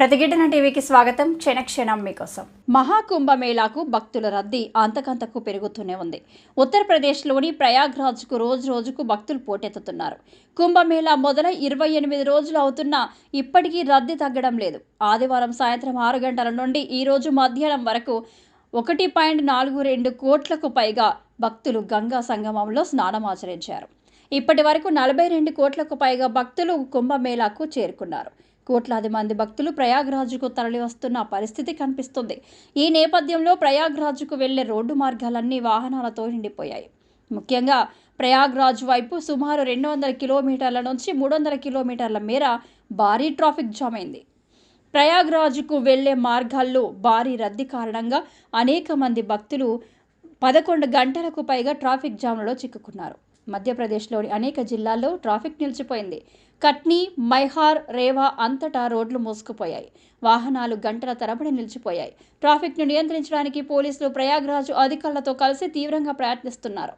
ప్రతిఘటన టీవీకి స్వాగతం. క్షణక్షణం మీకోసం. మహాకుంభమేళాకు భక్తుల రద్దీ అంతకంతకు పెరుగుతూనే ఉంది. ఉత్తరప్రదేశ్లోని ప్రయాగ్రాజ్కు రోజు రోజుకు భక్తులు పోటెత్తుతున్నారు. కుంభమేళా మొదలై 28 రోజులు అవుతున్నా ఇప్పటికీ రద్దీ తగ్గడం లేదు. ఆదివారం సాయంత్రం 6 గంటల నుండి ఈ రోజు మధ్యాహ్నం వరకు 1.42 కోట్లకు పైగా భక్తులు గంగా సంగమంలో స్నానమాచరించారు. ఇప్పటి వరకు 42 కోట్లకు పైగా భక్తులు కుంభమేళాకు చేరుకున్నారు. కోట్లాది మంది భక్తులు ప్రయాగ్రాజ్కు తరలివస్తున్న పరిస్థితి కనిపిస్తుంది. ఈ నేపథ్యంలో ప్రయాగ్రాజ్కు వెళ్లే రోడ్డు మార్గాలన్నీ వాహనాలతో నిండిపోయాయి. ముఖ్యంగా ప్రయాగ్రాజ్ వైపు సుమారు 200 కిలోమీటర్ల నుంచి 300 కిలోమీటర్ల మేర భారీ ట్రాఫిక్ జామ్ అయింది. ప్రయాగ్రాజ్కు వెళ్లే మార్గాల్లో భారీ రద్దీ కారణంగా అనేక మంది భక్తులు 11 గంటలకు పైగా ట్రాఫిక్ జామ్లలో చిక్కుకున్నారు. మధ్యప్రదేశ్లోని అనేక జిల్లాల్లో ట్రాఫిక్ నిలిచిపోయింది. కట్నీ, మైహార్, రేవా అంతటా రోడ్లు మూసుకుపోయాయి. వాహనాలు గంటల తరబడి నిలిచిపోయాయి. ట్రాఫిక్ను నియంత్రించడానికి పోలీసులు ప్రయాగ్రాజ్ అధికారులతో కలిసి తీవ్రంగా ప్రయత్నిస్తున్నారు.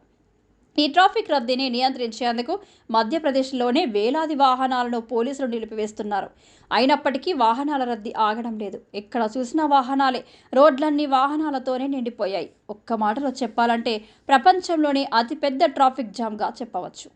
ఈ ట్రాఫిక్ రద్దీని నియంత్రించేందుకు మధ్యప్రదేశ్లోనే వేలాది వాహనాలను పోలీసులు నిలిపివేస్తున్నారు. అయినప్పటికీ వాహనాల రద్దీ ఆగడం లేదు. ఎక్కడ చూసినా వాహనాలే. రోడ్లన్నీ వాహనాలతోనే నిండిపోయాయి. ఒక్క మాటలో చెప్పాలంటే ప్రపంచంలోనే అతిపెద్ద ట్రాఫిక్ జామ్గా చెప్పవచ్చు.